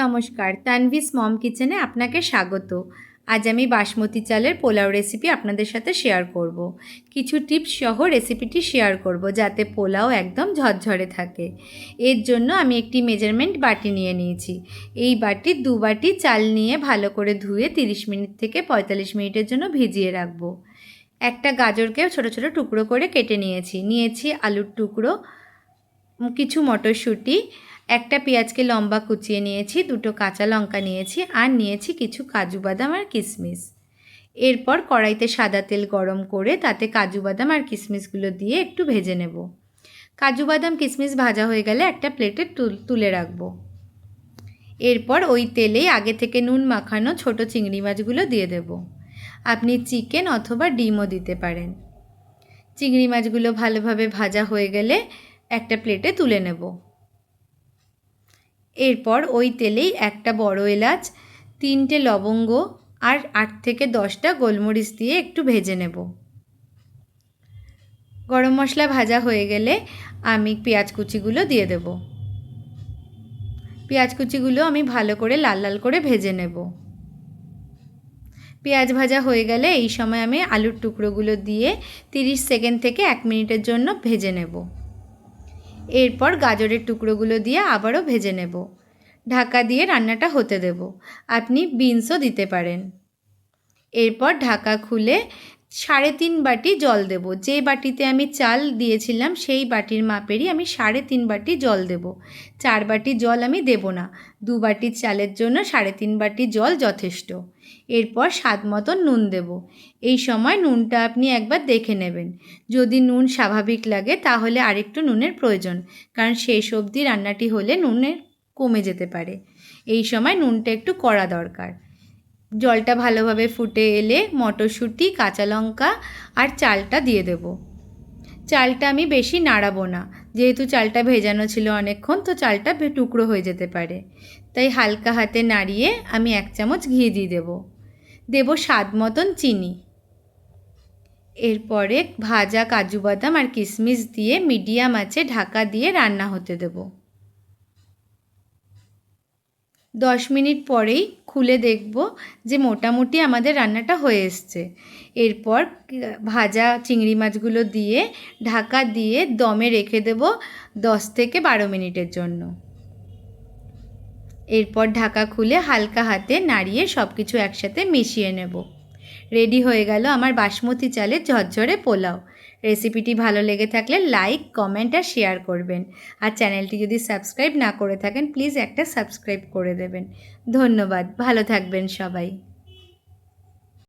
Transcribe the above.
নমস্কার, তানভিস মম কিচেনে আপনাকে স্বাগত। আজ আমি বাসমতি চালের পোলাও রেসিপি আপনাদের সাথে শেয়ার করব। কিছু টিপস সহ রেসিপিটি শেয়ার করব যাতে পোলাও একদম ঝরঝরে থাকে। এর জন্য আমি একটি মেজারমেন্ট বাটি নিয়ে নিয়েছি। এই বাটি 2 বাটি চাল নিয়ে ভালো করে ধুয়ে 30 মিনিট থেকে 45 মিনিটের জন্য ভিজিয়ে রাখবো। একটা গাজরকেও ছোট ছোট টুকরো করে কেটে নিয়েছি আলুর টুকরো, কিছু মটরশুঁটি, একটা পেঁয়াজকে লম্বা কুচিয়ে নিয়েছি, 2টো কাঁচা লঙ্কা নিয়েছি, আর নিয়েছি কিছু কাজু বাদাম আর কিশমিশ। এরপর কড়াইতে সাদা তেল গরম করে তাতে কাজু বাদাম আর কিশমিশগুলো দিয়ে একটু ভেজে নেব। কাজু বাদাম কিশমিশ ভাজা হয়ে গেলে একটা প্লেটে তুলে রাখবো। এরপর ওই তেলেই আগে থেকে নুন মাখানো ছোট চিংড়ি মাছগুলো দিয়ে দেব। আপনি চিকেন অথবা ডিমও দিতে পারেন। চিংড়ি মাছগুলো ভালোভাবে ভাজা হয়ে গেলে একটা প্লেটে তুলে নেব। এরপর ওই তেলেই একটা বড় এলাচ, 3টে লবঙ্গ আর 8 থেকে 10টা গোলমরিচ দিয়ে একটু ভেজে নেব। গরম মশলা ভাজা হয়ে গেলে আমি পেঁয়াজ কুচিগুলো দিয়ে দেব। পেঁয়াজ কুচিগুলো আমি ভালো করে লাল লাল করে ভেজে নেব। পেঁয়াজ ভাজা হয়ে গেলে এই সময় আমি আলুর টুকরোগুলো দিয়ে 30 সেকেন্ড থেকে 1 মিনিটের জন্য ভেজে নেব। এরপর গাজরের টুকরোগুলো দিয়ে আবারও ভেজে নেব। ঢাকা দিয়ে রান্নাটা হতে দেব। আপনি বিনসও দিতে পারেন। এরপর ঢাকা খুলে 3.5 বাটি জল দেব। যে বাটিতে আমি চাল দিয়েছিলাম সেই বাটির মাপেরই আমি 3.5 বাটি জল দেব। 4 বাটি জল আমি দেব না। 2 বাটি চালের জন্য 3.5 বাটি জল যথেষ্ট। এরপর স্বাদ মতো নুন দেব। এই সময় নুনটা আপনি একবার দেখে নেবেন। যদি নুন স্বাভাবিক লাগে তাহলে আরেকটু নুনের প্রয়োজন, কারণ শেষ অবধি রান্নাটি হলে নুনের কমে যেতে পারে। এই সময় নুনটা একটু কড়া দরকার। জলটা ভালোভাবে ফুটে এলে মটরশুঁটি, কাঁচা লঙ্কা আর চালটা দিয়ে দেব। চালটা আমি বেশি নাড়াবো না, যেহেতু চালটা ভেজানো ছিল অনেকক্ষণ, তো চালটা টুকরো হয়ে যেতে পারে। তাই হালকা হাতে নাড়িয়ে আমি 1 চামচ ঘি দিয়ে দেব স্বাদ মতন চিনি। এরপরে ভাজা কাজু বাদাম আর কিশমিশ দিয়ে মিডিয়াম আঁচে ঢাকা দিয়ে রান্না হতে দেব। 10 মিনিট পরেই খুলে দেখব যে মোটামুটি আমাদের রান্নাটা হয়ে এসছে। এরপর ভাজা চিংড়ি মাছগুলো দিয়ে ঢাকা দিয়ে দমে রেখে দেব 10 থেকে 12 মিনিটের জন্য। এরপর ঢাকা খুলে হালকা হাতে নাড়িয়ে সব কিছু একসাথে মিশিয়ে নেব। রেডি হয়ে গেল আমার বাসমতি চালের ঝরঝরে পোলাও। রেসিপিটি ভালো লেগে থাকলে লাইক, কমেন্ট আর শেয়ার করবেন। আর চ্যানেলটি যদি সাবস্ক্রাইব না করে থাকেন প্লিজ একটা সাবস্ক্রাইব করে দেবেন। ধন্যবাদ, ভালো থাকবেন সবাই।